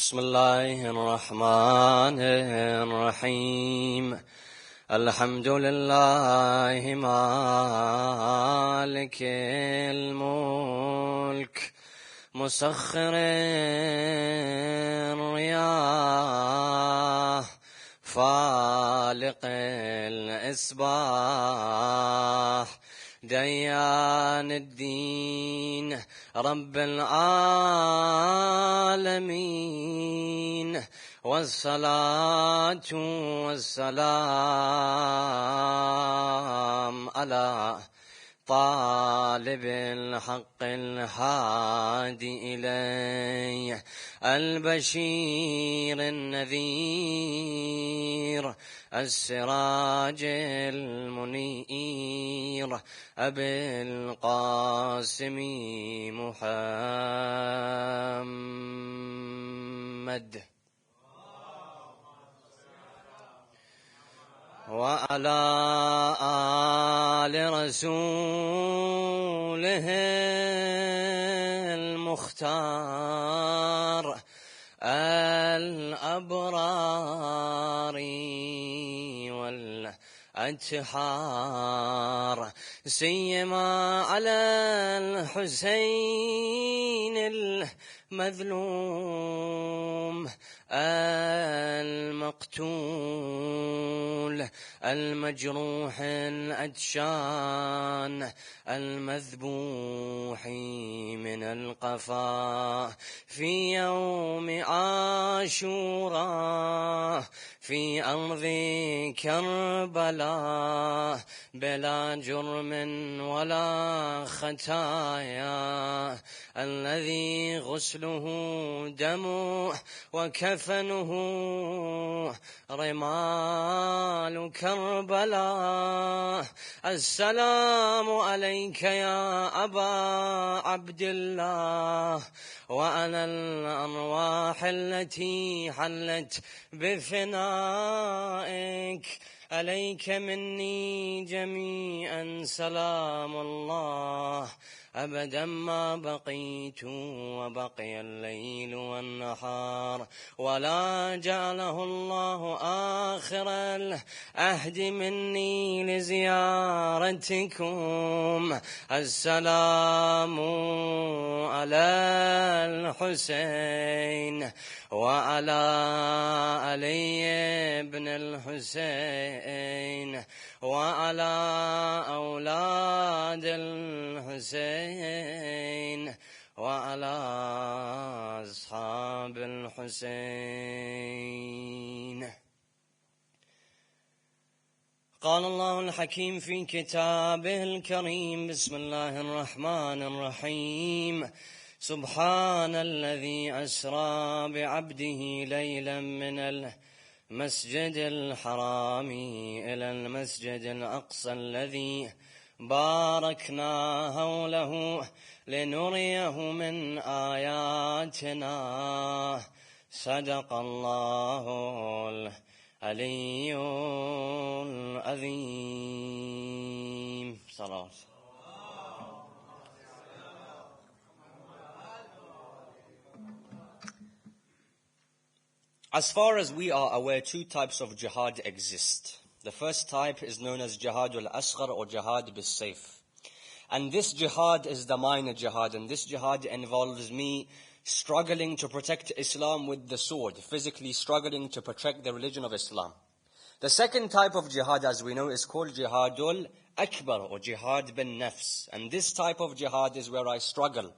بسم الله الرحمن الرحيم. الحمد لله مالك الملك مسخر الرياح فالق الإصباح ديان الدين رب العالمين، والصلاة والسلام على طالب الحق الهادي إليه البشير النذير السراج المنير أبي القاسم محمد وعلى آل رسوله المختار الأبرار والأتحار، سيما على الحسين المظلوم المقتول المجروح الأدشان المذبوح من القفا في يوم عاشوراء في أرض كربلاء بلا جرم ولا خطايا، الذي غسله دمه وكفنه رمال كربلاء. السلام عليك يا أبا عبد الله، وأنا الأرواح التي حلت بفنائك، عليك مني جميعا سلام الله أبدا ما بقيت وبقي الليل والنهار، ولا جعله الله آخر العهد مني لزيارتكم. السلام على الحسين وعلى علي بن الحسين وعلى أولاد الحسين وعلى أصحاب الحسين. قال الله الحكيم في كتابه الكريم: بسم الله الرحمن الرحيم. سبحان الذي أسرى بعبده ليلا من المسجد الحرام إلى المسجد الأقصى الذي باركنا حوله لنريه من آياتنا. صدق الله العلي العظيم. صلاة. As far as we are aware, two types of jihad exist. The first type is known as jihad al-asghar or jihad bis-sayf. And this jihad is the minor jihad, and this jihad involves me struggling to protect Islam with the sword, physically struggling to protect the religion of Islam. The second type of jihad, as we know, is called jihadul akbar or jihad bin nafs. And this type of jihad is where I struggle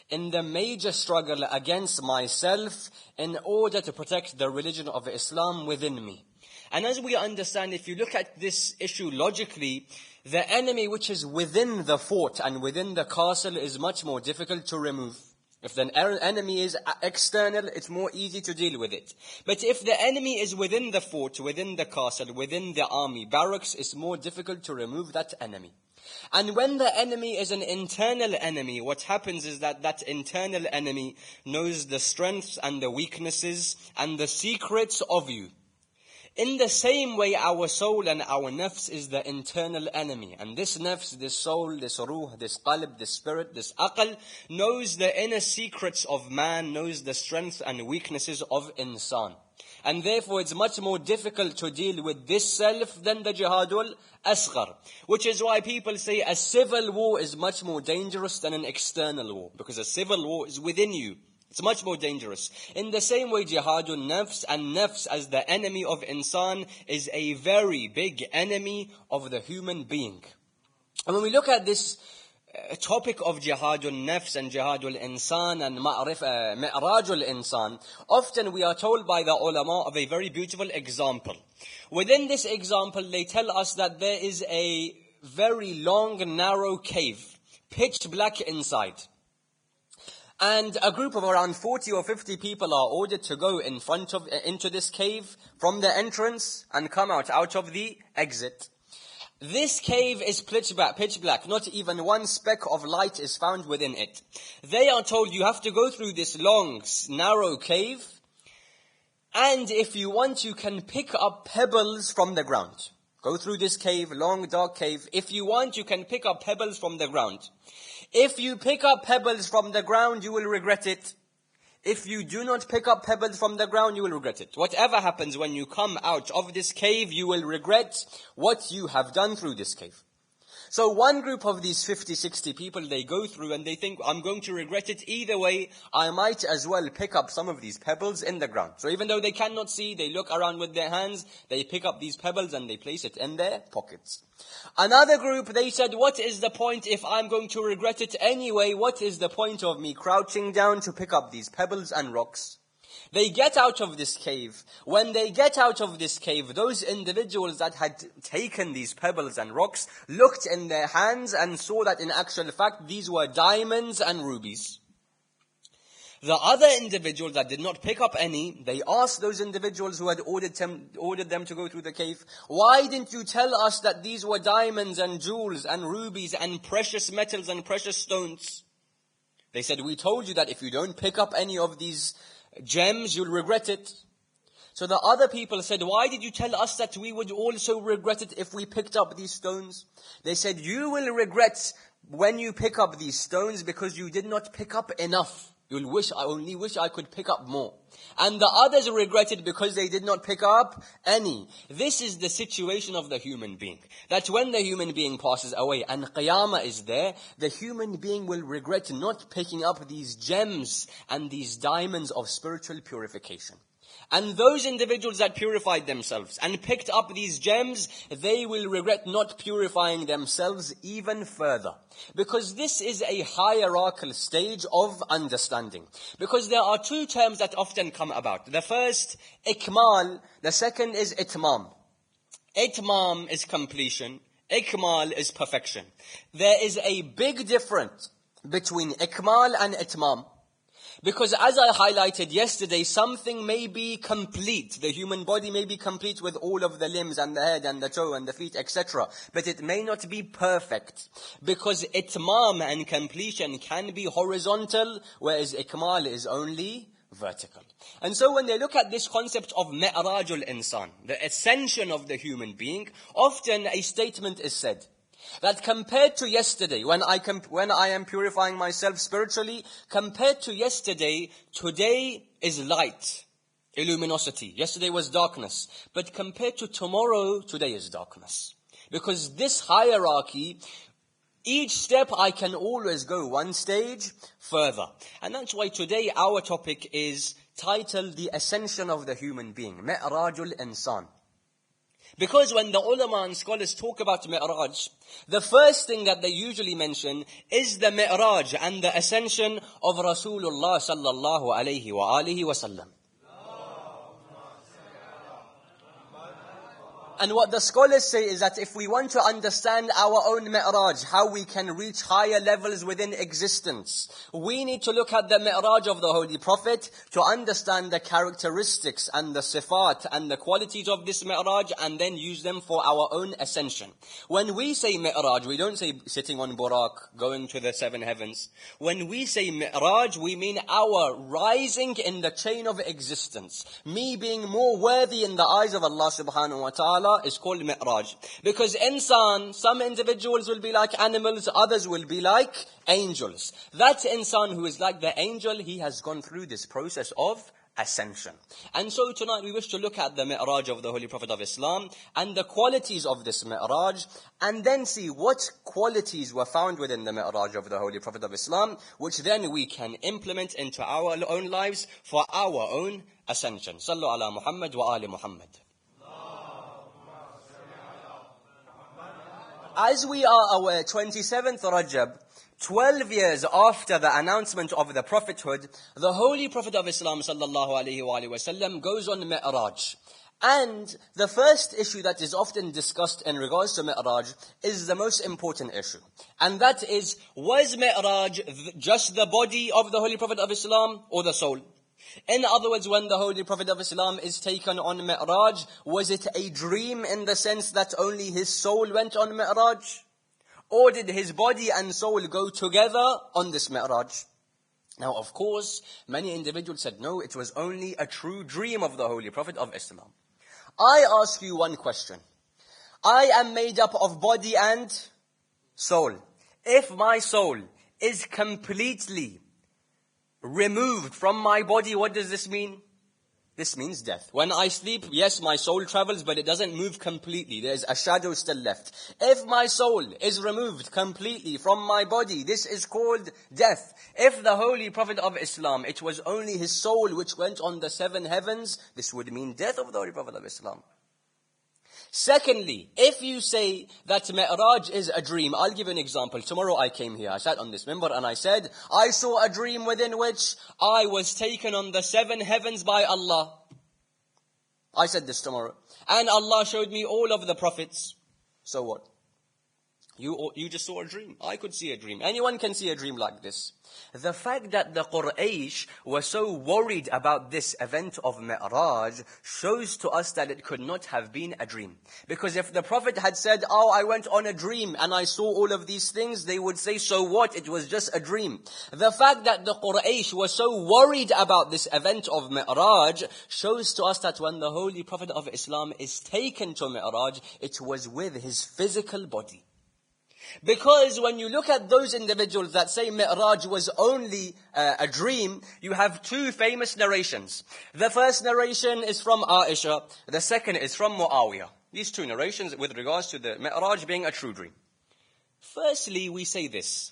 in the major struggle against myself in order to protect the religion of Islam within me. And as we understand, if you look at this issue logically, the enemy which is within the fort and within the castle is much more difficult to remove. If the enemy is external, it's more easy to deal with it. But if the enemy is within the fort, within the castle, within the army, barracks, it's more difficult to remove that enemy. And when the enemy is an internal enemy, what happens is that that internal enemy knows the strengths and the weaknesses and the secrets of you. In the same way, our soul and our nafs is the internal enemy. And this nafs, this soul, this ruh, this qalb, this spirit, this aql, knows the inner secrets of man, knows the strengths and weaknesses of insan. And therefore, it's much more difficult to deal with this self than the jihadul asghar. Which is why people say a civil war is much more dangerous than an external war. Because a civil war is within you. It's much more dangerous. In the same way, jihadul nafs, and nafs as the enemy of insan is a very big enemy of the human being. And when we look at this topic of jihadul nafs and jihadul insan and mi'rajul insan, often we are told by the ulama of a very beautiful example. Within this example, they tell us that there is a very long, narrow cave, pitch black inside. And a group of around 40 or 50 people are ordered to go into this cave from the entrance and come out of the exit. This cave is pitch black. Not even one speck of light is found within it. They are told you have to go through this long, narrow cave. And if you want, you can pick up pebbles from the ground. Go through this cave, long, dark cave. If you want, you can pick up pebbles from the ground. If you pick up pebbles from the ground, you will regret it. If you do not pick up pebbles from the ground, you will regret it. Whatever happens when you come out of this cave, you will regret what you have done through this cave. So one group of these 50, 60 people, they go through and they think, I'm going to regret it either way. I might as well pick up some of these pebbles in the ground. So even though they cannot see, they look around with their hands, they pick up these pebbles and they place it in their pockets. Another group, they said, what is the point if I'm going to regret it anyway? What is the point of me crouching down to pick up these pebbles and rocks? They get out of this cave. When they get out of this cave, those individuals that had taken these pebbles and rocks looked in their hands and saw that in actual fact these were diamonds and rubies. The other individuals that did not pick up any, they asked those individuals who had ordered them to go through the cave, why didn't you tell us that these were diamonds and jewels and rubies and precious metals and precious stones? They said, we told you that if you don't pick up any of these gems, you'll regret it. So the other people said, why did you tell us that we would also regret it if we picked up these stones? They said, you will regret when you pick up these stones because you did not pick up enough. You'll wish, I only wish I could pick up more. And the others regretted because they did not pick up any. This is the situation of the human being. That when the human being passes away and Qiyamah is there, the human being will regret not picking up these gems and these diamonds of spiritual purification. And those individuals that purified themselves and picked up these gems, they will regret not purifying themselves even further. Because this is a hierarchical stage of understanding. Because there are two terms that often come about. The first, ikmal. The second is itmam. Itmam is completion. Ikmal is perfection. There is a big difference between ikmal and itmam. Because as I highlighted yesterday, something may be complete. The human body may be complete with all of the limbs and the head and the toe and the feet, etc. But it may not be perfect. Because itmam and completion can be horizontal, whereas ikmal is only vertical. And so when they look at this concept of mi'rajul insan, the ascension of the human being, often a statement is said. That compared to yesterday, when I am purifying myself spiritually, compared to yesterday, today is light, luminosity. Yesterday was darkness. But compared to tomorrow, today is darkness. Because this hierarchy, each step I can always go one stage further. And that's why today our topic is titled The Ascension of the Human Being, Mi'rajul Insan. Because when the ulama and scholars talk about mi'raj, the first thing that they usually mention is the mi'raj and the ascension of Rasulullah sallallahu alayhi wa alihi wa sallam. And what the scholars say is that if we want to understand our own mi'raj, how we can reach higher levels within existence, we need to look at the mi'raj of the Holy Prophet to understand the characteristics and the sifat and the qualities of this mi'raj, and then use them for our own ascension. When we say mi'raj, we don't say sitting on Burak, going to the seven heavens. When we say mi'raj, we mean our rising in the chain of existence. Me being more worthy in the eyes of Allah subhanahu wa ta'ala is called mi'raj. Because insan, some individuals will be like animals, others will be like angels. That insan who is like the angel, he has gone through this process of ascension. And so tonight we wish to look at the mi'raj of the Holy Prophet of Islam and the qualities of this mi'raj, and then see what qualities were found within the mi'raj of the Holy Prophet of Islam, which then we can implement into our own lives for our own ascension. Sallu ala Muhammad wa ali Muhammad. As we are aware, 27th Rajab, 12 years after the announcement of the prophethood, the Holy Prophet of Islam sallallahu alaihi wasallam goes on Mi'raj. And the first issue that is often discussed in regards to Mi'raj is the most important issue. And that is, was Mi'raj just the body of the Holy Prophet of Islam or the soul? In other words, when the Holy Prophet of Islam is taken on Mi'raj, was it a dream in the sense that only his soul went on Mi'raj? Or did his body and soul go together on this Mi'raj? Now, of course, many individuals said, no, it was only a true dream of the Holy Prophet of Islam. I ask you one question. I am made up of body and soul. If my soul is completely removed from my body, what does this mean? This means death. When I sleep, yes, my soul travels, but it doesn't move completely. There's a shadow still left. If my soul is removed completely from my body, this is called death. If the Holy Prophet of Islam, it was only his soul which went on the seven heavens, this would mean death of the Holy Prophet of Islam. Secondly, if you say that Mi'raj is a dream, I'll give you an example. Tomorrow I came here, I sat on this minbar and I said, I saw a dream within which I was taken on the seven heavens by Allah. I said this tomorrow. And Allah showed me all of the prophets. So what? You just saw a dream. I could see a dream. Anyone can see a dream like this. The fact that the Quraysh were so worried about this event of Mi'raj shows to us that it could not have been a dream. Because if the Prophet had said, oh, I went on a dream and I saw all of these things, they would say, so what? It was just a dream. The fact that the Quraysh were so worried about this event of Mi'raj shows to us that when the Holy Prophet of Islam is taken to Mi'raj, it was with his physical body. Because when you look at those individuals that say Mi'raj was only a dream, you have two famous narrations. The first narration is from Aisha, the second is from Muawiyah. These two narrations with regards to the Mi'raj being a true dream. Firstly, we say this.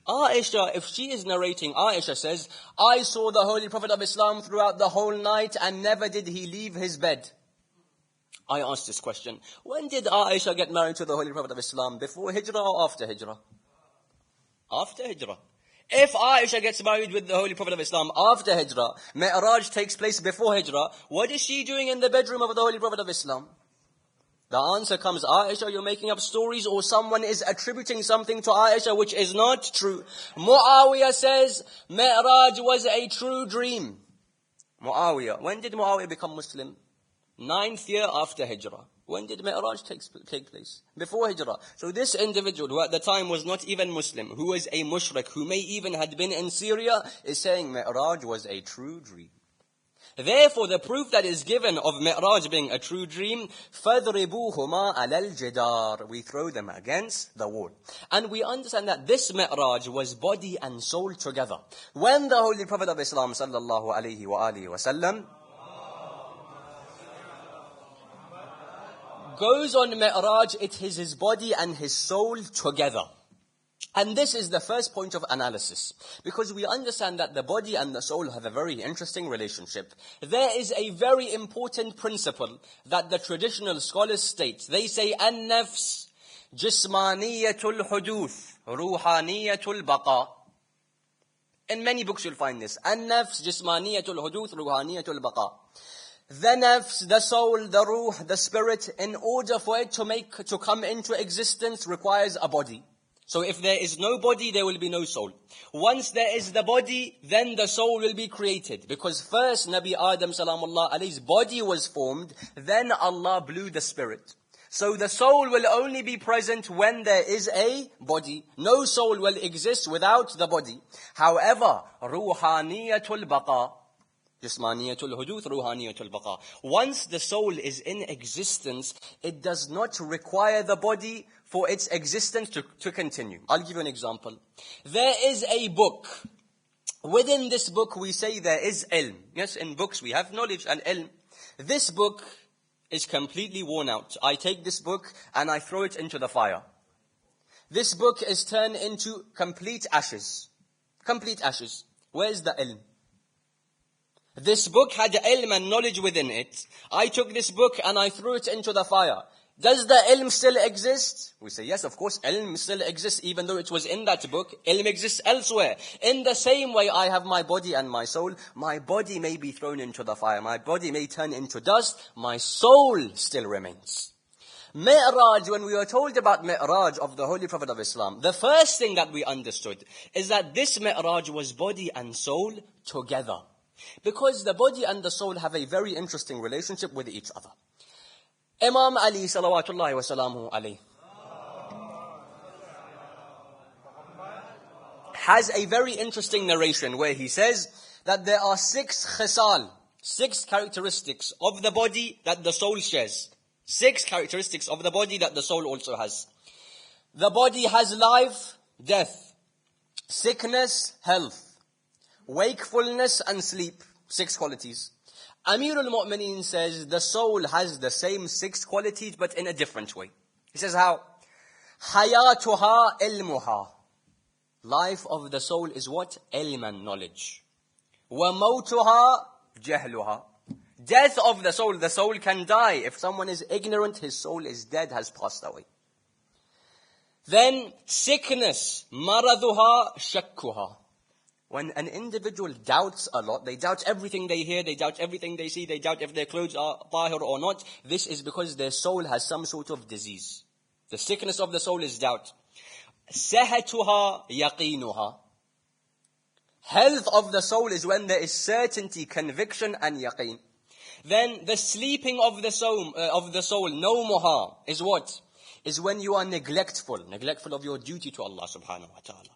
Aisha, if she is narrating, Aisha says, I saw the Holy Prophet of Islam throughout the whole night and never did he leave his bed. I asked this question. When did Aisha get married to the Holy Prophet of Islam? Before Hijrah or after Hijrah? After Hijrah. If Aisha gets married with the Holy Prophet of Islam after Hijrah, Mi'raj takes place before Hijrah, what is she doing in the bedroom of the Holy Prophet of Islam? The answer comes, Aisha, you're making up stories, or someone is attributing something to Aisha which is not true. Muawiyah says, Mi'raj was a true dream. Muawiyah. When did Muawiyah become Muslim? 9th year after Hijrah. When did Mi'raj take place? Before Hijrah. So this individual, who at the time was not even Muslim, who was a mushrik, who may even had been in Syria, is saying Mi'raj was a true dream. Therefore, the proof that is given of Mi'raj being a true dream, فَضْرِبُوهُمَا عَلَى الْجِدَارِ, we throw them against the wall. And we understand that this Mi'raj was body and soul together. When the Holy Prophet of Islam sallallahu alayhi wa alihi wa sallam goes on Mi'raj, it is his body and his soul together. And this is the first point of analysis. Because we understand that the body and the soul have a very interesting relationship. There is a very important principle that the traditional scholars state. They say, النفس جسمانية الحدوث روحانية البقاء. In many books you'll find this. النفس جسمانية الحدوث روحانية البقاء. The nafs, the soul, the ruh, the spirit, in order for it to come into existence requires a body. So if there is no body, there will be no soul. Once there is the body, then the soul will be created. Because first Nabi Adam salamullah alayhi's body was formed, then Allah blew the spirit. So the soul will only be present when there is a body. No soul will exist without the body. However, ruhaniyatul baqa, jismaniyatul huduth, ruhaniyatul baqa. Once the soul is in existence, it does not require the body for its existence to continue. I'll give you an example. There is a book. Within this book we say there is ilm. Yes, in books we have knowledge and ilm. This book is completely worn out. I take this book and I throw it into the fire. This book is turned into complete ashes. Complete ashes. Where's the ilm? This book had ilm and knowledge within it. I took this book and I threw it into the fire. Does the ilm still exist? We say, yes, of course, ilm still exists, even though it was in that book. Ilm exists elsewhere. In the same way, I have my body and my soul. My body may be thrown into the fire. My body may turn into dust. My soul still remains. Mi'raj, when we were told about Mi'raj of the Holy Prophet of Islam, the first thing that we understood is that this Mi'raj was body and soul together. Because the body and the soul have a very interesting relationship with each other. Imam Ali salawatullahi wa salamuhu alayhi has a very interesting narration where he says that there are 6 khisal, 6 characteristics of the body that the soul shares. 6 characteristics of the body that the soul also has. The body has life, death, sickness, health, wakefulness and sleep. 6 qualities. Amir al-Mu'mineen says the soul has the same 6 qualities but in a different way. He says how? Hayatuha ilmuha. Life of the soul is what? Ilm and knowledge. Wa mawtuha jahluha. Death of the soul can die. If someone is ignorant, his soul is dead, has passed away. Then sickness, maraduha shakkuha. When an individual doubts a lot, they doubt everything they hear, they doubt everything they see, they doubt if their clothes are tahir or not, this is because their soul has some sort of disease. The sickness of the soul is doubt. Sahatuha yaqinuha. Health of the soul is when there is certainty, conviction and yaqeen. Then the sleeping of the soul, nawmuha, is what? Is when you are neglectful of your duty to Allah subhanahu wa ta'ala.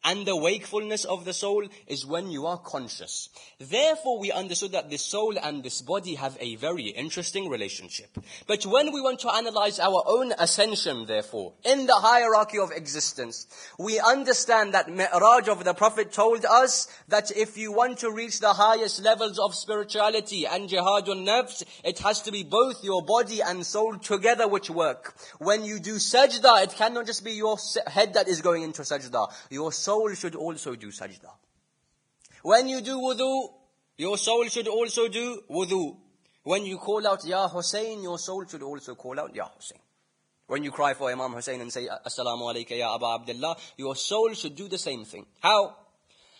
And the wakefulness of the soul is when you are conscious. Therefore, we understood that this soul and this body have a very interesting relationship. But when we want to analyze our own ascension, therefore, in the hierarchy of existence, we understand that Mi'raj of the Prophet told us that if you want to reach the highest levels of spirituality and jihadun nafs, it has to be both your body and soul together which work. When you do sajda, it cannot just be your head that is going into sajda. Your soul should also do sajda. When you do wudu, your soul should also do wudu. When you call out Ya Hussein, your soul should also call out Ya Hussein. When you cry for Imam Hussein and say Assalamu alayka ya Aba Abdullah, your soul should do the same thing. How?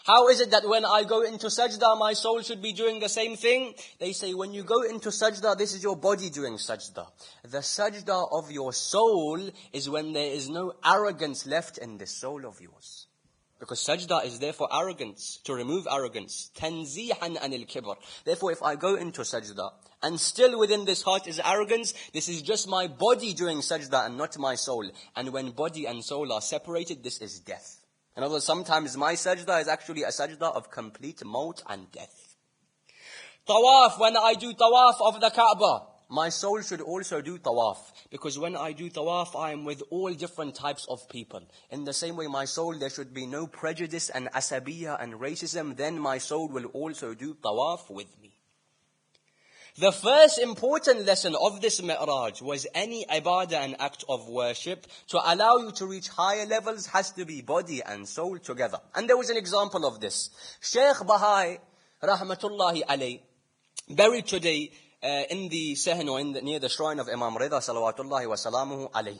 How is it that when I go into sajda, my soul should be doing the same thing? They say when you go into sajda, this is your body doing sajda. The sajda of your soul is when there is no arrogance left in this soul of yours. Because sajda is there for arrogance, to remove arrogance. Tanzihan anil kibr. Therefore, if I go into sajda, and still within this heart is arrogance, this is just my body doing sajda and not my soul. And when body and soul are separated, this is death. In other words, sometimes my sajda is actually a sajda of complete maut and death. Tawaf, when I do tawaf of the Kaaba, my soul should also do tawaf. Because when I do tawaf, I am with all different types of people. In the same way, my soul, there should be no prejudice and asabiyah and racism. Then my soul will also do tawaf with me. The first important lesson of this Mi'raj was any ibadah and act of worship to allow you to reach higher levels has to be body and soul together. And there was an example of this. Shaykh Bahai, rahmatullahi alayh, buried today in the Sehn or near the shrine of Imam Rida salawatullahi wa salamuhu alayh.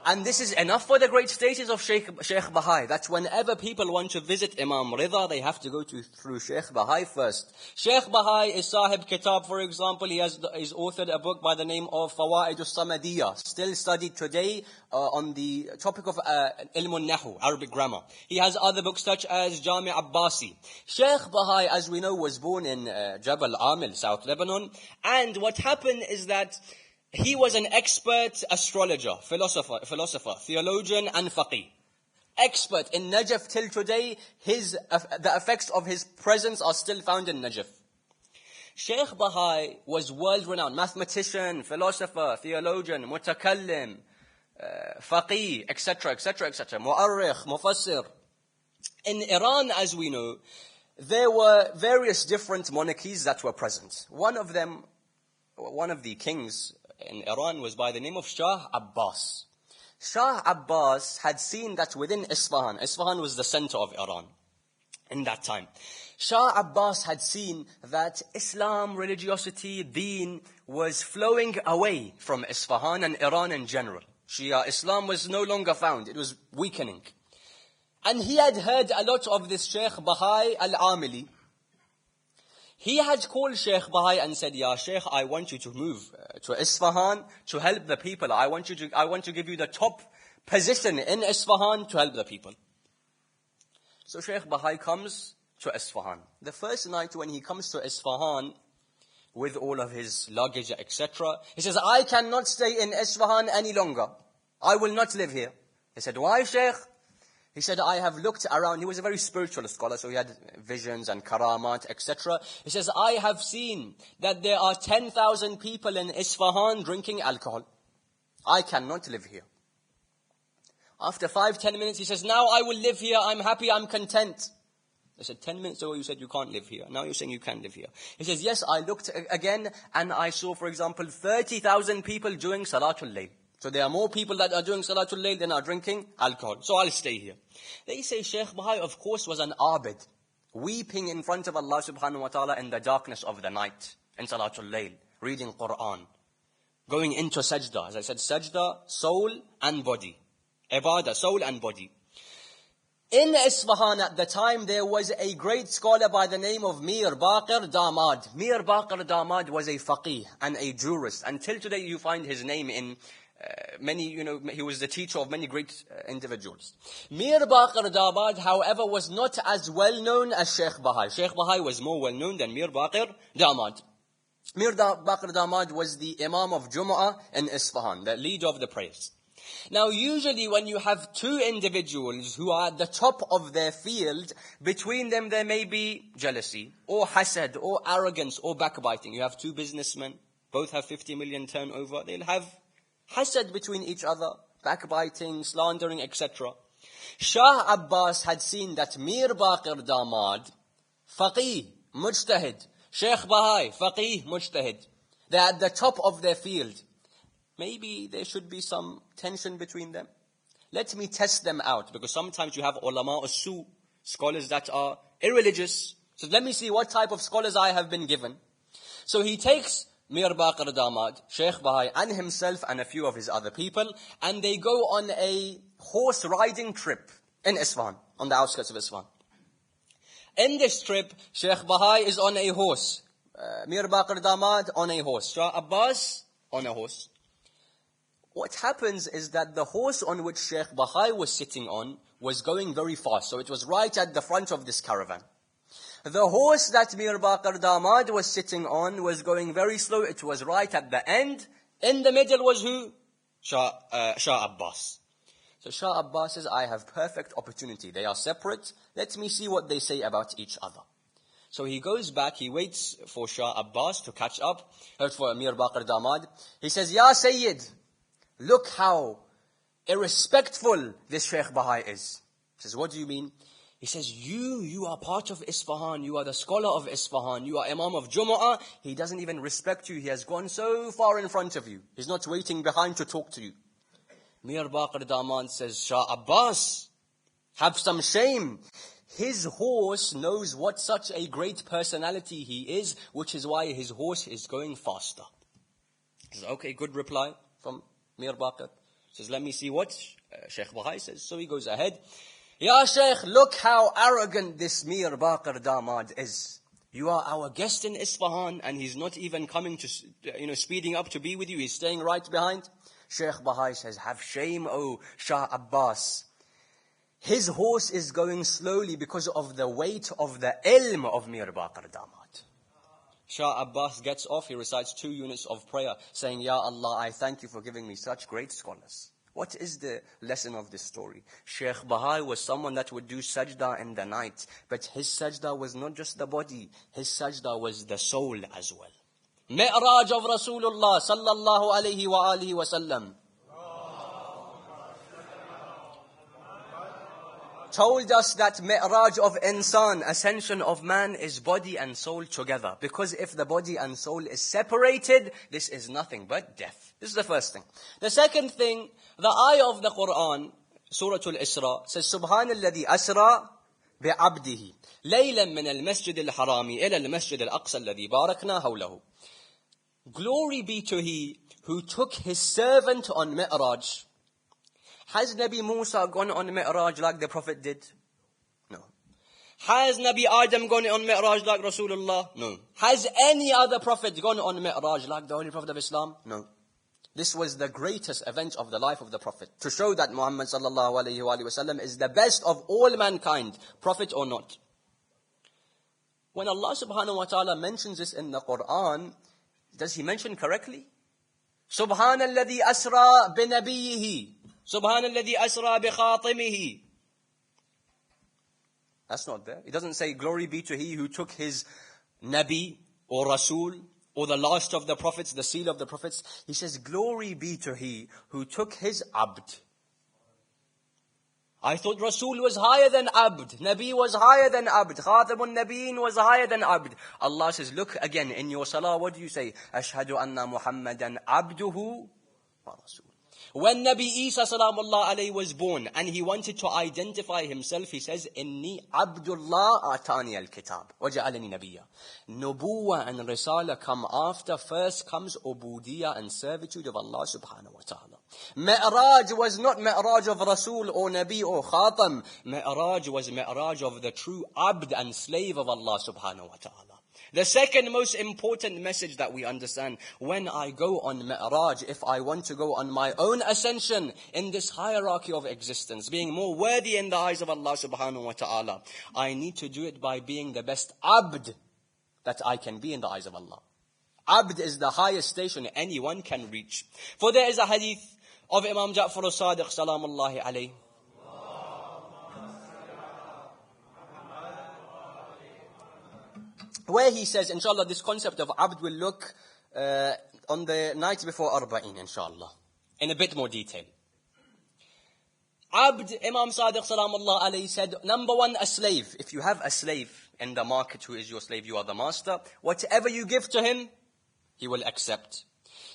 And this is enough for the great status of Sheikh Baha'i. That's whenever people want to visit Imam Rida, they have to go through Sheikh Baha'i first. Sheikh Baha'i is Sahib Kitab, for example. He's authored a book by the name of Fawaid al-Samadiyya, still studied today on the topic of Ilm al-Nahu, Arabic grammar. He has other books such as Jami' Abbasi. Sheikh Baha'i, as we know, was born in Jabal Amil, South Lebanon. And what happened is that he was an expert astrologer, philosopher, theologian and faqih. Expert in Najaf till today. The effects of his presence are still found in Najaf. Sheikh Baha'i was world-renowned mathematician, philosopher, theologian, mutakallim, faqih, etc., etc., etc. Mu'arrikh, mufassir. In Iran, as we know, there were various different monarchies that were present. One of the kings in Iran was by the name of Shah Abbas. Shah Abbas had seen that within Isfahan was the center of Iran in that time. Shah Abbas had seen that Islam, religiosity, deen was flowing away from Isfahan and Iran in general. Shia Islam was no longer found, it was weakening. And he had heard a lot of this Sheikh Baha'i al-Amili. He had called Sheikh Baha'i and said, Ya Sheikh, I want you to move to Isfahan to help the people. I want to give you the top position in Isfahan to help the people. So Sheikh Baha'i comes to Isfahan. The first night when he comes to Isfahan with all of his luggage, etc., he says, I cannot stay in Isfahan any longer. I will not live here. He said, why, Sheikh? He said, I have looked around. He was a very spiritual scholar, so he had visions and karamat, etc. He says, I have seen that there are 10,000 people in Isfahan drinking alcohol. I cannot live here. After 5-10 minutes, he says, now I will live here. I'm happy, I'm content. I said, 10 minutes ago you said you can't live here. Now you're saying you can live here. He says, yes, I looked again and I saw, for example, 30,000 people doing Salatul Layl. So there are more people that are doing Salatul Layl than are drinking alcohol. So I'll stay here. They say Sheikh Baha'i, of course, was an abid, weeping in front of Allah subhanahu wa ta'ala in the darkness of the night, in Salatul Layl, reading Quran, going into sajda. As I said, sajda, soul and body. Ibadah, soul and body. In Isfahan at the time, there was a great scholar by the name of Mir Baqir Damad. Mir Baqir Damad was a faqih and a jurist. Until today, you find his name in he was the teacher of many great individuals. Mir Baqir Damad, however, was not as well known as Sheikh Baha'i. Sheikh Baha'i was more well known than Mir Baqir Damad. Mir Baqir Damad was the Imam of Jumu'ah in Isfahan, the leader of the prayers. Now, usually when you have two individuals who are at the top of their field, between them there may be jealousy, or hasad, or arrogance, or backbiting. You have two businessmen, both have 50 million turnover. They'll have hasad between each other, backbiting, slandering, etc. Shah Abbas had seen that Mir Baqir Damad, faqih, mujtahid, Sheikh Baha'i, faqih, mujtahid. They're at the top of their field. Maybe there should be some tension between them. Let me test them out, because sometimes you have ulama usu, scholars that are irreligious. So let me see what type of scholars I have been given. So he takes Mir Baqir Damad, Sheikh Baha'i, and himself and a few of his other people, and they go on a horse riding trip in Isfahan, on the outskirts of Isfahan. In this trip, Sheikh Baha'i is on a horse, Mir Baqir Damad on a horse, Shah Abbas on a horse. What happens is that the horse on which Sheikh Baha'i was sitting on was going very fast. So it was right at the front of this caravan. The horse that Mir Baqir Damad was sitting on was going very slow. It was right at the end. In the middle was who? Shah Abbas. So Shah Abbas says, I have perfect opportunity. They are separate. Let me see what they say about each other. So he goes back, he waits for Shah Abbas to catch up, for Mir Baqir Damad. He says, Ya Sayyid, look how irrespectful this Sheikh Baha'i is. He says, what do you mean? He says, you are part of Isfahan. You are the scholar of Isfahan. You are Imam of Jumu'ah. He doesn't even respect you. He has gone so far in front of you. He's not waiting behind to talk to you. Mir Baqir Damad says, Shah Abbas, have some shame. His horse knows what such a great personality he is, which is why his horse is going faster. He says, okay, good reply from Mir Baqir. Says, let me see what Sheikh Baha'i says. So he goes ahead. Ya Sheikh, look how arrogant this Mir Baqir Damad is. You are our guest in Isfahan and he's not even coming to, speeding up to be with you. He's staying right behind. Sheikh Baha'i says, have shame, O Shah Abbas. His horse is going slowly because of the weight of the ilm of Mir Baqir Damad. Shah Abbas gets off, he recites 2 units of prayer, saying, Ya Allah, I thank you for giving me such great scholars. What is the lesson of this story? Sheikh Baha'i was someone that would do sajda in the night, but his sajda was not just the body, his sajda was the soul as well. Mi'raj of Rasulullah sallallahu alayhi wa alihi wa sallam told us that Mi'raj of insan, ascension of man, is body and soul together. Because if the body and soul is separated, this is nothing but death. This is the first thing. The second thing, the ayah of the Quran, Surah Al-Isra, says, Subhanalladhi asra bi'abdihi, laylan min al-masjid al-harami ila al-masjid al-aqsa alladhi barakna hawlahu. Glory be to He who took His servant on Mi'raj. Has Nabi Musa gone on Mi'raj like the Prophet did? No. Has Nabi Adam gone on Mi'raj like Rasulullah? No. Has any other Prophet gone on Mi'raj like the Holy Prophet of Islam? No. This was the greatest event of the life of the Prophet, to show that Muhammad sallallahu alayhi wa sallam is the best of all mankind, Prophet or not. When Allah subhanahu wa ta'ala mentions this in the Quran, does He mention correctly? Subhanalladhi asra binabiyyihi. Subhanalladhi asra bi khatimihi. That's not there. It doesn't say, glory be to He who took His Nabi or Rasul or the last of the prophets, the seal of the prophets. He says, glory be to He who took His Abd. I thought Rasul was higher than Abd. Nabi was higher than Abd. Khatamun Nabiyyin was higher than Abd. Allah says, look again in your salah, what do you say? Ashhadu anna Muhammadan abduhu wa rasul. When Nabi Isa salamullah alayhi was born and he wanted to identify himself, he says, Inni Abdullah atani al-kitab wa ja'alani nabiyya. Nubuwah and Risala come after. First comes ubudiyah and servitude of Allah subhanahu wa ta'ala. Mi'raj was not Mi'raj of Rasul or Nabi or Khatam. Mi'raj was Mi'raj of the true Abd and slave of Allah subhanahu wa ta'ala. The second most important message that we understand, when I go on Mi'raj, if I want to go on my own ascension in this hierarchy of existence, being more worthy in the eyes of Allah subhanahu wa ta'ala, I need to do it by being the best Abd that I can be in the eyes of Allah. Abd is the highest station anyone can reach. For there is a hadith of Imam Ja'far al-Sadiq salamullahi alayhi, where he says, inshallah, this concept of Abd will look on the night before Arba'in, inshallah, in a bit more detail. Abd, Imam Sadiq salamullah alayhi said, number one, a slave. If you have a slave in the market who is your slave, you are the master. Whatever you give to him, he will accept.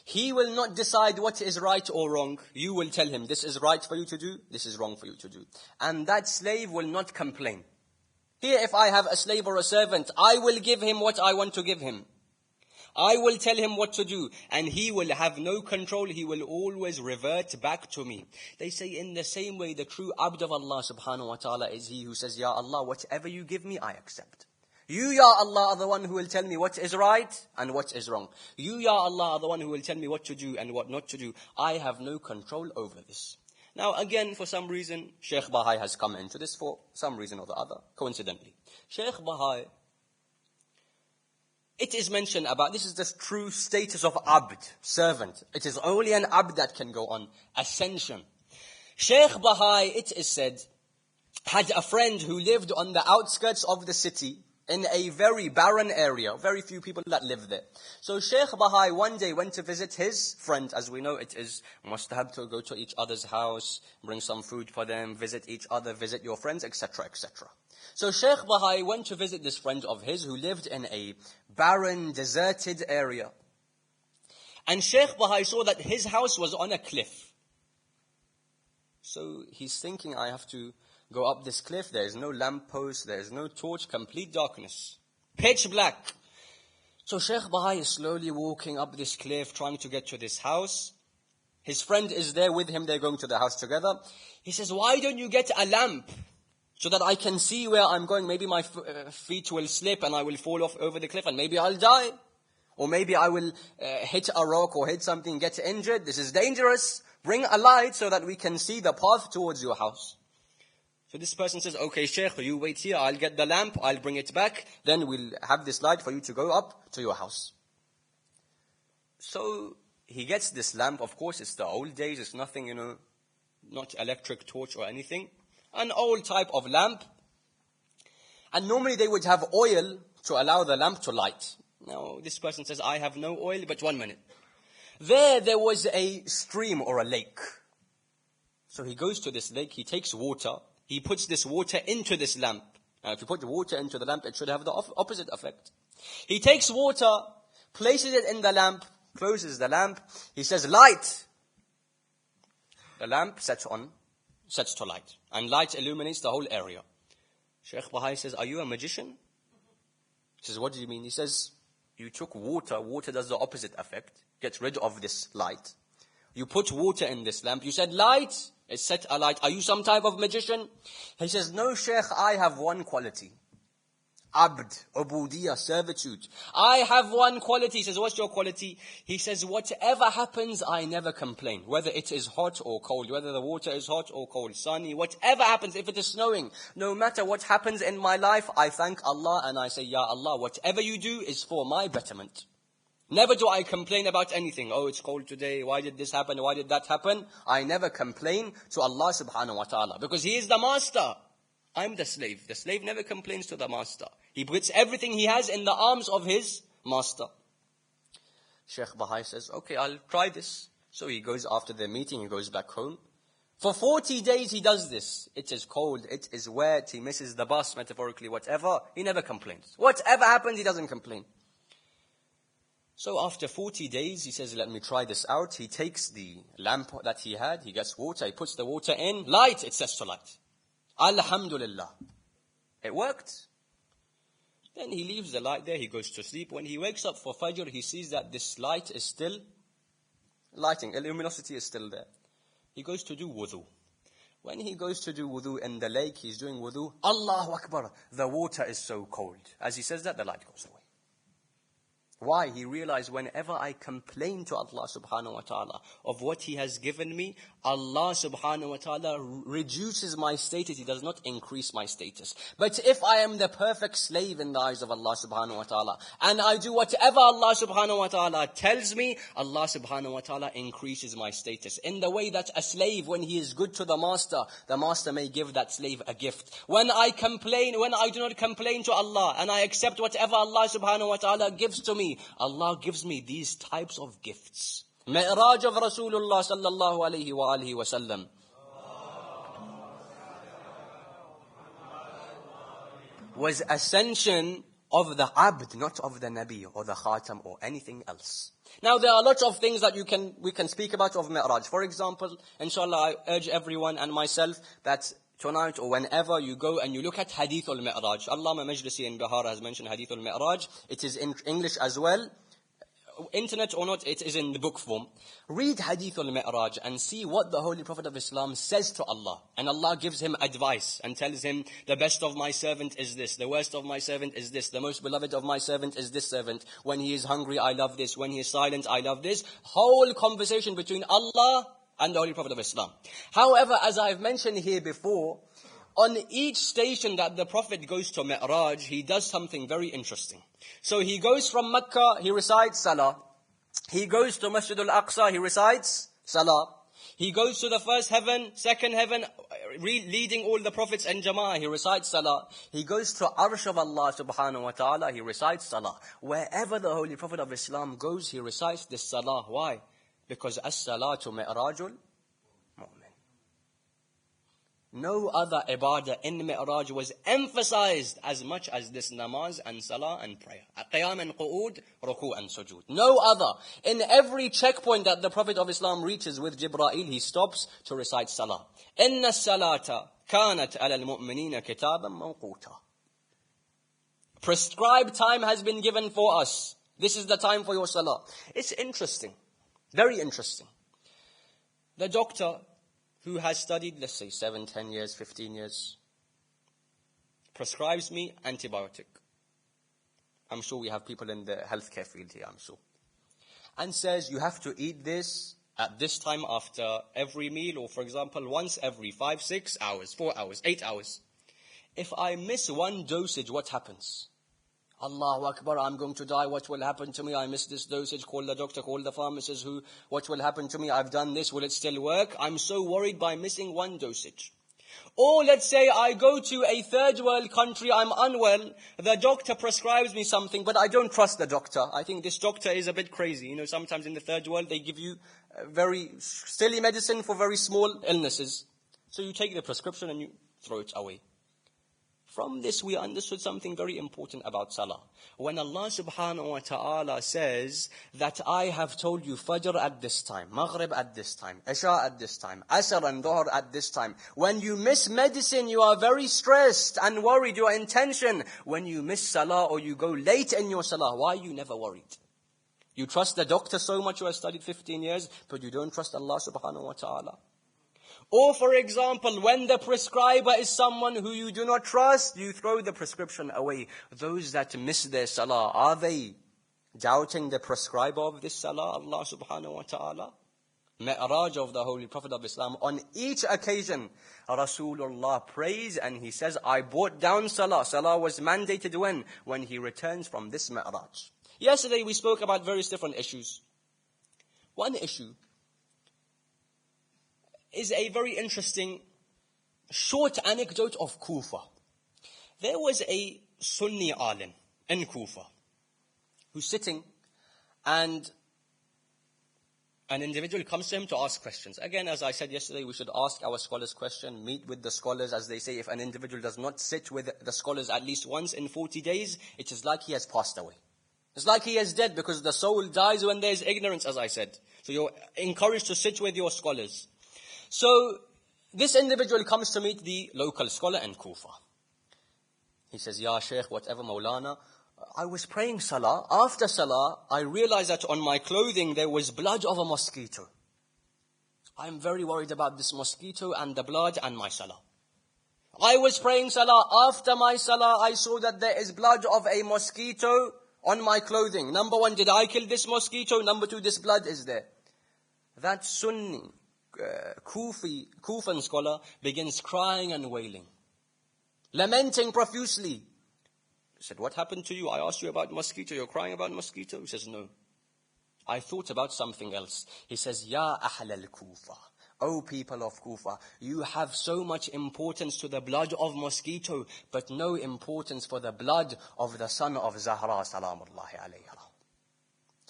He will not decide what is right or wrong. You will tell him, this is right for you to do, this is wrong for you to do. And that slave will not complain. Here, if I have a slave or a servant, I will give him what I want to give him. I will tell him what to do, and he will have no control. He will always revert back to me. They say in the same way, the true Abd of Allah subhanahu wa ta'ala is he who says, Ya Allah, whatever you give me, I accept. You, Ya Allah, are the one who will tell me what is right and what is wrong. You, Ya Allah, are the one who will tell me what to do and what not to do. I have no control over this. Now again, for some reason, Sheikh Baha'i has come into this for some reason or the other, coincidentally. Sheikh Baha'i, it is mentioned about, this is the true status of Abd, servant. It is only an Abd that can go on ascension. Sheikh Baha'i, it is said, had a friend who lived on the outskirts of the city, in a very barren area, very few people that live there. So Sheikh Baha'i one day went to visit his friend. As we know, it is mustahab to go to each other's house, bring some food for them, visit each other, visit your friends, etc., etc. So Sheikh Baha'i went to visit this friend of his who lived in a barren, deserted area. And Sheikh Baha'i saw that his house was on a cliff. So he's thinking, I have to go up this cliff. There is no lamppost, there is no torch, complete darkness, pitch black. So Sheikh Baha'i is slowly walking up this cliff, trying to get to this house. His friend is there with him. They're going to the house together. He says, why don't you get a lamp so that I can see where I'm going? Maybe my feet will slip and I will fall off over the cliff and maybe I'll die. Or maybe I will hit a rock or hit something, get injured. This is dangerous. Bring a light so that we can see the path towards your house. So this person says, okay, Sheikh, you wait here. I'll get the lamp. I'll bring it back. Then we'll have this light for you to go up to your house. So he gets this lamp. Of course, it's the old days. It's nothing, not electric torch or anything. An old type of lamp. And normally they would have oil to allow the lamp to light. Now, this person says, I have no oil, but 1 minute. There was a stream or a lake. So he goes to this lake, he takes water, he puts this water into this lamp. Now, if you put the water into the lamp, it should have the opposite effect. He takes water, places it in the lamp, closes the lamp, he says, light. The lamp sets to light. And light illuminates the whole area. Sheikh Bahai says, are you a magician? He says, what do you mean? He says, you took water. Water does the opposite effect. Gets rid of this light. You put water in this lamp. You said light. It set a light. Are you some type of magician? He says, no, Sheikh, I have one quality. Abd, ubudiyah, servitude. I have one quality. He says, what's your quality? He says, whatever happens, I never complain. Whether it is hot or cold, whether the water is hot or cold, sunny, whatever happens, if it is snowing, no matter what happens in my life, I thank Allah and I say, Ya Allah, whatever you do is for my betterment. Never do I complain about anything. Oh, it's cold today. Why did this happen? Why did that happen? I never complain to Allah subhanahu wa ta'ala because He is the master. I'm the slave. The slave never complains to the master. He puts everything he has in the arms of his master. Sheikh Bahai says, okay, I'll try this. So he goes after the meeting, he goes back home. For 40 days he does this. It is cold, it is wet, he misses the bus, metaphorically, whatever. He never complains. Whatever happens, he doesn't complain. So after 40 days, he says, let me try this out. He takes the lamp that he had, he gets water, he puts the water in, light, it sets to light. Alhamdulillah. It worked. Then he leaves the light there, he goes to sleep. When he wakes up for Fajr, he sees that this light is still lighting, luminosity is still there. He goes to do wudu. When he goes to do wudu in the lake, he's doing wudu. Allahu Akbar, the water is so cold. As he says that, the light goes away. Why? He realized whenever I complain to Allah subhanahu wa ta'ala of what He has given me, Allah subhanahu wa ta'ala reduces my status. He does not increase my status. But if I am the perfect slave in the eyes of Allah subhanahu wa ta'ala, and I do whatever Allah subhanahu wa ta'ala tells me, Allah subhanahu wa ta'ala increases my status. In the way that a slave, when he is good to the master may give that slave a gift. When I do not complain to Allah, and I accept whatever Allah subhanahu wa ta'ala gives to me, Allah gives me these types of gifts. Mi'raj of Rasulullah sallallahu alayhi wa alihi wa sallam was ascension of the abd, not of the Nabi or the Khatam or anything else. Now there are lots of things that we can speak about of Mi'raj. For example, inshallah, I urge everyone and myself that tonight or whenever you go and you look at Hadith al-Mi'raj. Allama Majlisi in Bihar has mentioned Hadith al-Mi'raj. It is in English as well. Internet or not, it is in the book form. Read Hadith al-Mi'raj and see what the Holy Prophet of Islam says to Allah. And Allah gives him advice and tells him, the best of my servant is this, the worst of my servant is this, the most beloved of my servant is this servant. When he is hungry, I love this. When he is silent, I love this. Whole conversation between Allah and the Holy Prophet of Islam. However, as I've mentioned here before, on each station that the Prophet goes to Mi'raj, he does something very interesting. So he goes from Mecca, he recites Salah. He goes to Masjid al-Aqsa, he recites Salah. He goes to the first heaven, second heaven, leading all the prophets and Jama'ah, he recites Salah. He goes to Arsh of Allah subhanahu wa ta'ala, he recites Salah. Wherever the Holy Prophet of Islam goes, he recites this Salah. Why? Because as-salatu mi'rajul mu'min. No other ibadah in Mi'raj was emphasized as much as this namaz and salah and prayer. Qiyam and qu'ud, ruku' and sujood. No other. In every checkpoint that the Prophet of Islam reaches with Jibreel, he stops to recite salah. Inna salata kanat ala al-mu'minina kitaban mawquta. Prescribed time has been given for us. This is the time for your salah. It's interesting. Very interesting. The doctor who has studied, let's say 7, 10 years, 15 years, prescribes me antibiotic. I'm sure we have people in the healthcare field here, I'm sure. And says you have to eat this at this time after every meal, or for example, once every 5, 6 hours, 4 hours, 8 hours. If I miss one dosage, what happens? Allahu Akbar, I'm going to die. What will happen to me? I missed this dosage. Call the doctor, call the pharmacist. What will happen to me? I've done this. Will it still work? I'm so worried by missing one dosage. Or let's say I go to a third world country, I'm unwell, the doctor prescribes me something, but I don't trust the doctor. I think this doctor is a bit crazy. You know, sometimes in the third world they give you very silly medicine for very small illnesses. So you take the prescription and you throw it away. From this we understood something very important about salah. When Allah subhanahu wa ta'ala says that I have told you Fajr at this time, Maghrib at this time, Isha at this time, Asr and Dhuhr at this time. When you miss medicine, you are very stressed and worried, you are in tension. When you miss salah or you go late in your salah, why are you never worried? You trust the doctor so much, you have studied 15 years, but you don't trust Allah subhanahu wa ta'ala. Or for example, when the prescriber is someone who you do not trust, you throw the prescription away. Those that miss their salah, are they doubting the prescriber of this salah, Allah subhanahu wa ta'ala? Mi'raj of the Holy Prophet of Islam. On each occasion, Rasulullah prays and he says, I brought down salah. Salah was mandated when? When he returns from this Mi'raj. Yesterday we spoke about various different issues. One issue is a very interesting short anecdote of Kufa. There was a Sunni alim in Kufa who's sitting, and an individual comes to him to ask questions. Again, as I said yesterday, we should ask our scholars questions, meet with the scholars. As they say, if an individual does not sit with the scholars at least once in 40 days, it is like he has passed away. It's like he is dead, because the soul dies when there is ignorance, as I said. So you're encouraged to sit with your scholars. So this individual comes to meet the local scholar in Kufa. He says, Ya Shaykh, whatever Maulana, I was praying salah. After salah, I realized that on my clothing there was blood of a mosquito. I'm very worried about this mosquito and the blood and my salah. I was praying salah. After my salah, I saw that there is blood of a mosquito on my clothing. Number one, did I kill this mosquito? Number two, this blood is there. That Sunni Kufan scholar begins crying and wailing, lamenting profusely. He said, what happened to you? I asked you about mosquito. You're crying about mosquito? He says, no. I thought about something else. He says, Ya Ahl al-Kufa, O people of Kufa, you have so much importance to the blood of mosquito, but no importance for the blood of the son of Zahra, salamullahi alayha.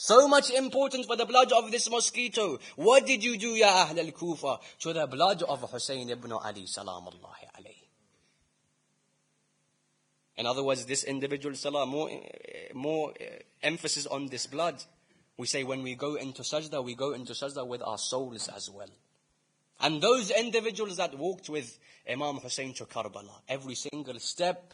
So much importance for the blood of this mosquito. What did you do, Ya Ahl al-Kufa, to the blood of Hussein ibn Ali, salamullahi alayhi? In other words, this individual salah, more emphasis on this blood. We say when we go into sajda, we go into sajda with our souls as well. And those individuals that walked with Imam Hussein to Karbala, every single step,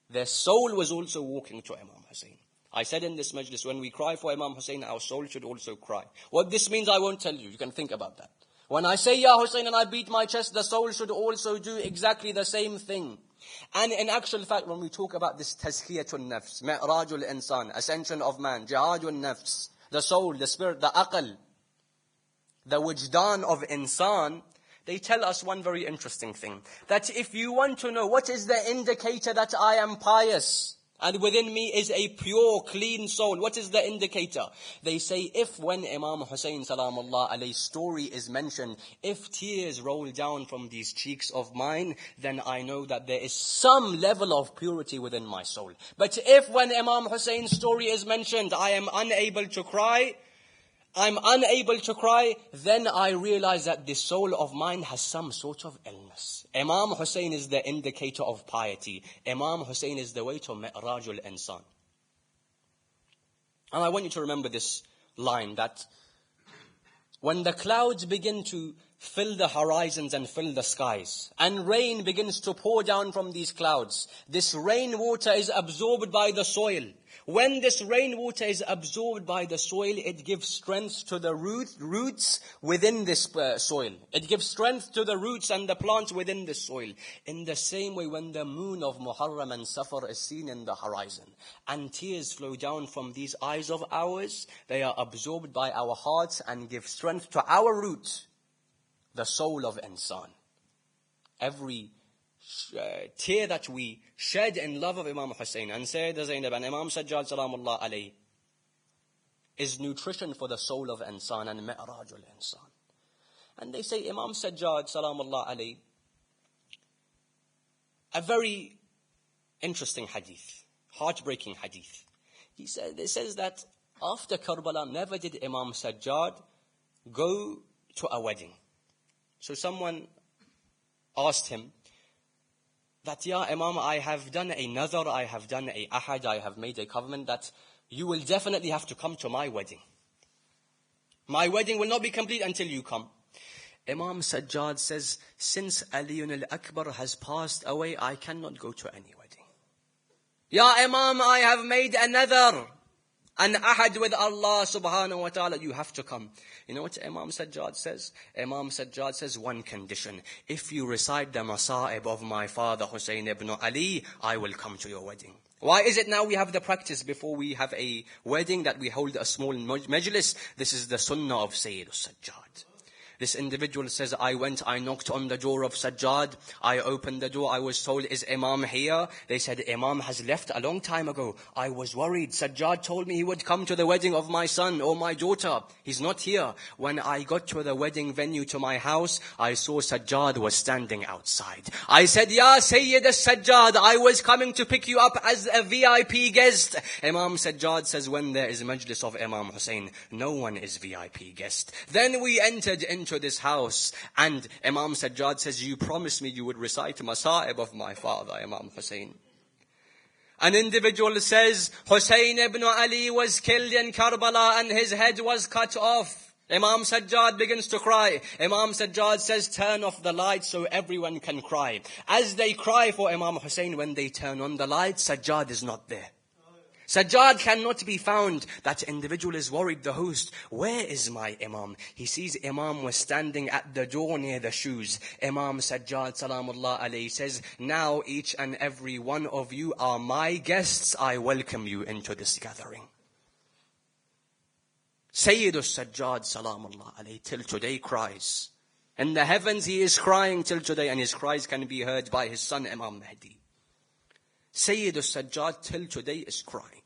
their soul was also walking to Imam Hussein. I said in this majlis, when we cry for Imam Hussein, our soul should also cry. What this means, I won't tell you. You can think about that. When I say Ya Hussein and I beat my chest, the soul should also do exactly the same thing. And in actual fact, when we talk about this tazkiyatun nafs, mi'rajul insan, ascension of man, jihadun nafs, the soul, the spirit, the aql, the wujdan of insan, they tell us one very interesting thing. That if you want to know what is the indicator that I am pious, and within me is a pure, clean soul, what is the indicator? They say, if when Imam Hussein salamullah alayhi's story is mentioned, if tears roll down from these cheeks of mine, then I know that there is some level of purity within my soul. But if when Imam Hussein's story is mentioned, I am unable to cry, then I realize that this soul of mine has some sort of illness. Imam Hussein is the indicator of piety. Imam Hussein is the way to Mi'rajul Insan. And I want you to remember this line, that when the clouds begin to fill the horizons and fill the skies. And rain begins to pour down from these clouds. This rainwater is absorbed by the soil. When this rainwater is absorbed by the soil, it gives strength to the roots within this soil. It gives strength to the roots and the plants within the soil. In the same way, when the moon of Muharram and Safar is seen in the horizon, and tears flow down from these eyes of ours, they are absorbed by our hearts and give strength to our root, the soul of insan. Every tear that we shed in love of Imam Hussein and Sayyidah Zainab and Imam Sajjad Salamullah alayhi is nutrition for the soul of insan and mi'rajul insan. And they say Imam Sajjad Salamullah alayhi, a very interesting hadith, heartbreaking hadith. It says that after Karbala, never did Imam Sajjad go to a wedding. So someone asked him that, "Ya Imam, I have done a nadar, I have done a ahad, I have made a covenant that you will definitely have to come to my wedding. My wedding will not be complete until you come." Imam Sajjad says, "Since Aliyun al-Akbar has passed away, I cannot go to any wedding. Ya Imam, I have made a nadar, an ahad with Allah subhanahu wa ta'ala, you have to come." You know what Imam Sajjad says? Imam Sajjad says, one condition: if you recite the masa'ib of my father Hussein ibn Ali, I will come to your wedding. Why is it now we have the practice before we have a wedding that we hold a small majlis? This is the sunnah of Sayyid al-Sajjad. This individual says, I knocked on the door of Sajjad. I opened the door. I was told, "Is Imam here?" They said, "Imam has left a long time ago. I was worried. Sajjad told me he would come to the wedding of my son or my daughter. He's not here." When I got to the wedding venue to my house, I saw Sajjad was standing outside. I said, "Ya Sayyid al-Sajjad, I was coming to pick you up as a VIP guest." Imam Sajjad says, when there is a majlis of Imam Hussein, no one is VIP guest. Then we entered into this house, and Imam Sajjad says, "You promised me you would recite Masa'ib of my father, Imam Hussein." An individual says, Hussein ibn Ali was killed in Karbala and his head was cut off. Imam Sajjad begins to cry. Imam Sajjad says, "Turn off the light so everyone can cry." As they cry for Imam Hussein, when they turn on the light, Sajjad is not there. Sajjad cannot be found. That individual is worried, the host. Where is my Imam? He sees Imam was standing at the door near the shoes. Imam Sajjad Salamullah alayhi says, "Now each and every one of you are my guests. I welcome you into this gathering." Sayyid al-Sajjad Salamullah alayhi till today cries. In the heavens he is crying till today, and his cries can be heard by his son Imam Mehdi. Sayyid al-Sajjad till today is crying.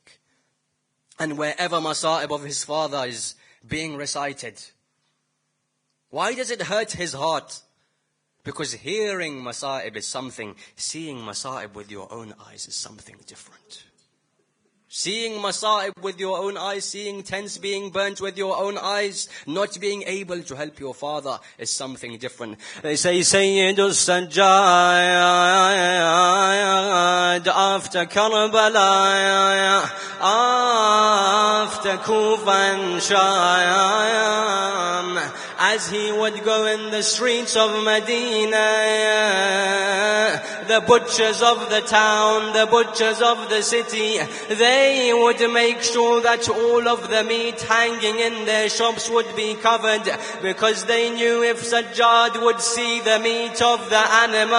And wherever masa'ib of his father is being recited, why does it hurt his heart? Because hearing masa'ib is something, seeing masa'ib with your own eyes is something different. Seeing masa'ib with your own eyes, seeing tents being burnt with your own eyes, not being able to help your father is something different. They say, Sayyid al-Sajjad after Karbala, after Kufa and Sham, as he would go in the streets of Medina, the butchers of the town, the butchers of the city, they would make sure that all of the meat hanging in their shops would be covered, because they knew if Sajjad would see the meat of the animal,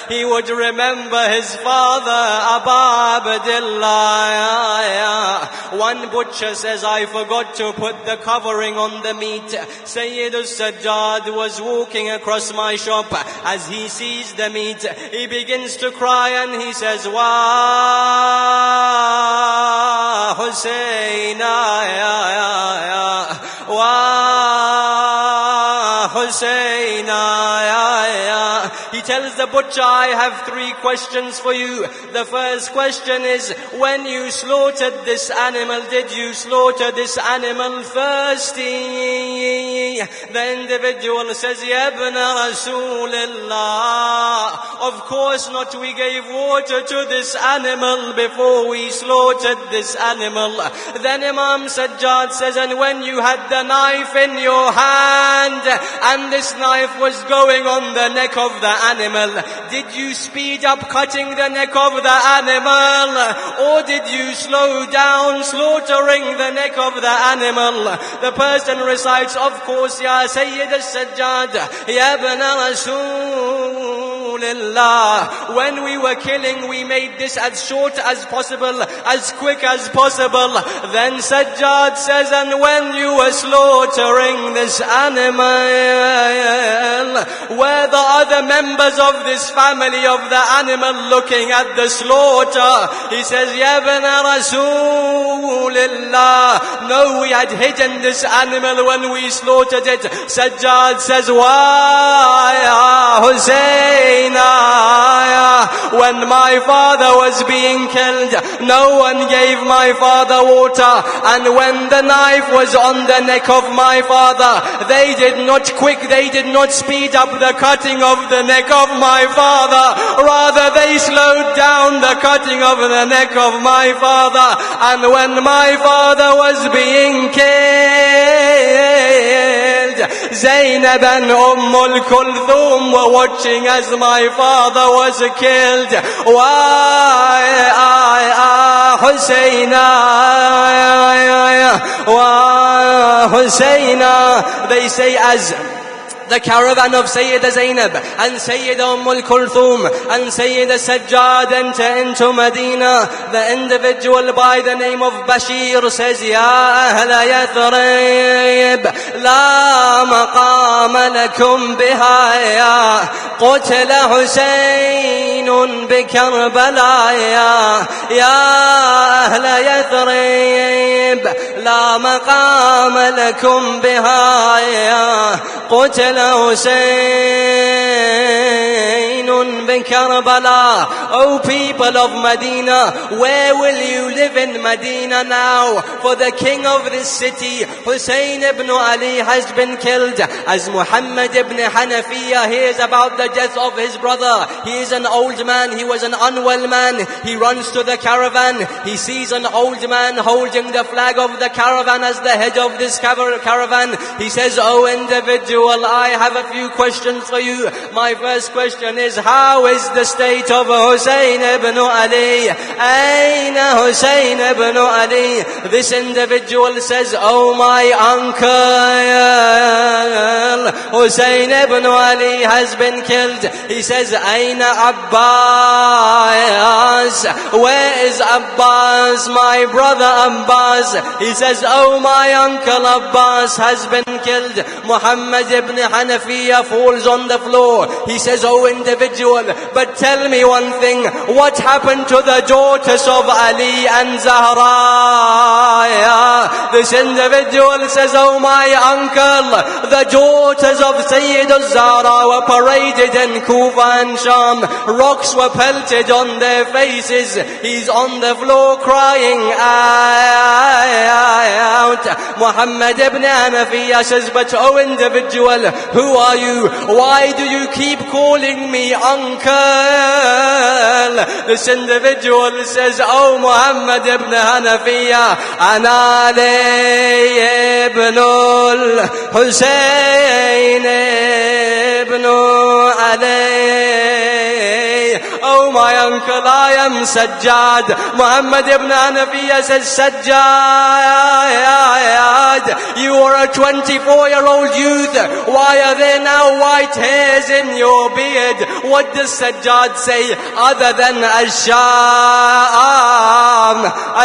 he would remember his father, Aba Abdullah. One butcher says, "I forgot to put the covering on the meat." Sayyid al-Sajjad was walking across my shop. As he sees the meat, he begins to cry and he says, "Wa Hussein, wa Husayna. He tells the butcher, I have 3 questions for you. The first question is, when you slaughtered this animal, did you slaughter this animal thirsty? The individual says, Ya ibn Rasulullah, of course not, we gave water to this animal before we slaughtered this animal. Then Imam Sajjad says, and when you had the knife in your hand, and this knife was going on the neck of the animal, did you speed up cutting the neck of the animal, or did you slow down slaughtering the neck of the animal? The person recites, of course, Ya Sayyid al-Sajjad, Ya ibn Rasulullah, when we were killing, we made this as short as possible, as quick as possible. Then Sajjad says, and when you were slaughtering this animal, were the other members of this family of the animal looking at the slaughter? He says, Ya ibn Rasulullah, no, we had hidden this animal when we slaughtered it. Sajjad says, why, Husayna? When my father was being killed, no one gave my father water, and when the knife was on the neck of my father, they did not speed up the cutting of the neck of my father, rather they slowed down the cutting of the neck of my father. And when my father was being killed, Zainab and Kulthum were watching as my father was killed. Why, Husayna, Husayna? They say, as the caravan of Sayyida Zainab and Sayyida Kulthum and Sayyida Sajjad enter into Medina, the individual by the name of Bashir says, Ya Ahla Yathrib, la maqama lakum biha, qutla Husaynun bi Karbala, ya Ahla Yathrib, la maqama lakum biha, قتل حسين بكربلاء. O people of Medina, where will you live in Medina now? For the king of this city, Hussein ibn Ali, has been killed. As Muhammad ibn Hanafiya hears about the death of his brother, he is an old man, he was an unwell man, he runs to the caravan, he sees an old man holding the flag of the caravan as the head of this caravan. He says, O individual, I have a few questions for you. My first question is, how is the state of Hussein ibn Ali? Aina Hussein ibn Ali? This individual says, oh my uncle, Hussein ibn Ali has been killed. He says, Aina Abbas? Where is Abbas, my brother Abbas? He says, oh my uncle Abbas has been killed. Muhammad ibn Hanafiya falls on the floor. He says, oh individual, but tell me one thing, what happened to the daughters of Ali and Zahra? This individual says, oh my uncle, the daughters of Sayyid al-Zahra were paraded in Kufa and Sham. Rocks were pelted on their faces. He's on the floor crying out. Muhammad ibn Hanafiya says, but oh individual, who are you? Why do you keep calling me uncle? This individual says, oh Muhammad ibn Hanafiya, Ana Ali ibn al-Husayn ibn Ali. Oh my uncle, I am Sajjad. Muhammad ibn Hanafiya says, Sajjad, you are a 24-year-old youth. Why are there now white hairs in your beard? What does Sajjad say other than Asham,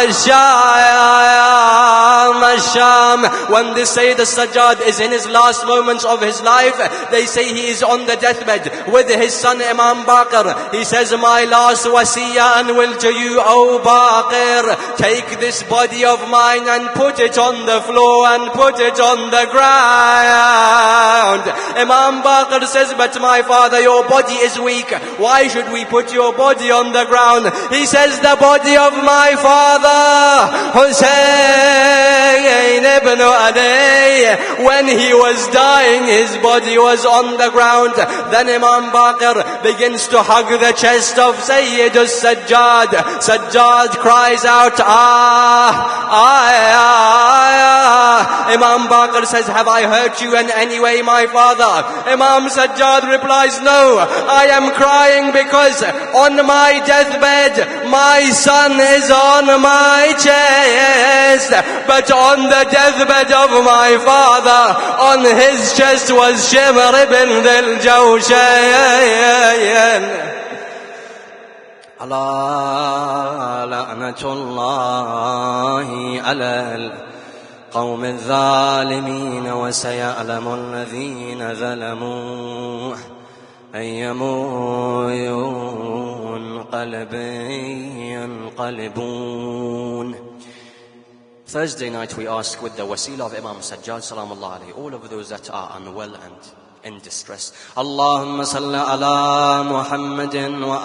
Asham, Asham? Sham. When they say the Sajjad is in his last moments of his life, they say he is on the deathbed with his son Imam Baqir. He says, my last wasiyah and will to you, O Baqir, take this body of mine and put it on the floor and put it on the ground. Imam Baqir says, but my father, your body is weak. Why should we put your body on the ground? He says, the body of my father, Hussein ibn Ali, when he was dying, his body was on the ground. Then Imam Baqir begins to hug the chest of Sayyid al-Sajjad. Sajjad cries out, Imam Baqir says, have I hurt you in any way, my father? Imam Sajjad replies, no, I am crying because on my deathbed, my son is on my chest. But on the deathbed of my father, on his chest was Shabbar ibn al-Jawshan. Allah la'natullahi ala القوم الظالمين وسيعلم الذين ظلموا أي منقلب ينقلبون. Thursday night we ask with the wasila of Imam Sajjad Salamullah alayhi, all of those that are unwell and in distress. Allahumma salli ala Muhammadin wa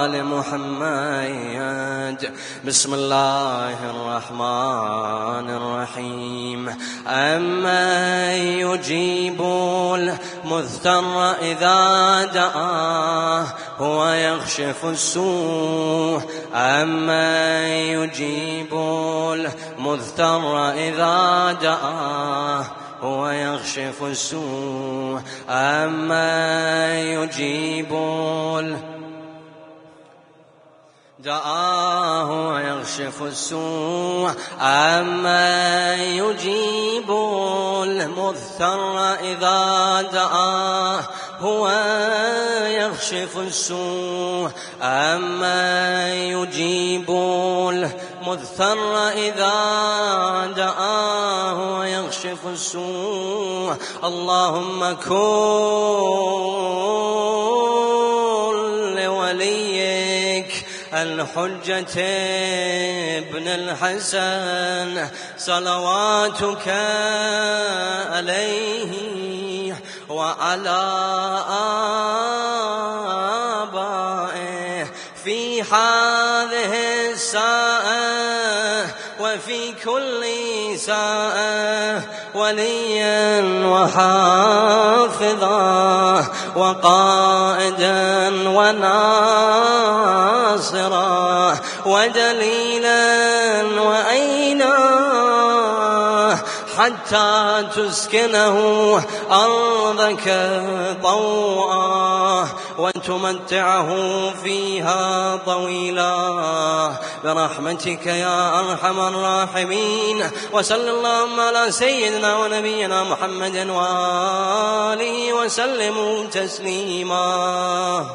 ali Muhammad. Bismillahir Rahmanir Rahim. Amma yujibul mudhtarra idha da'ah huwa yakhshifu as-su'. Amma yujibul mudhtarra idha da'ah هو يغشف السوء. أما يجيب دعاه ويغشف السوء. أما يجيب المضطر إذا دعاه هو يغشف السوء. أما يجيب المضطر إذا دعاه ويغشف السوء. اللهم كن لوليك الحجة ابن الحسن صلواتك عليه وعلى آبائه في هذه الساعة وفي كل ساعة وليا وحافظا وقائدا وناصرا ودليلا وعينا حتى تسكنه أرضك طوعا وتمتعه فيها طويلا برحمتك يا أرحم الراحمين. وصلى اللهم على سيدنا ونبينا محمد وآله وسلم تسليما.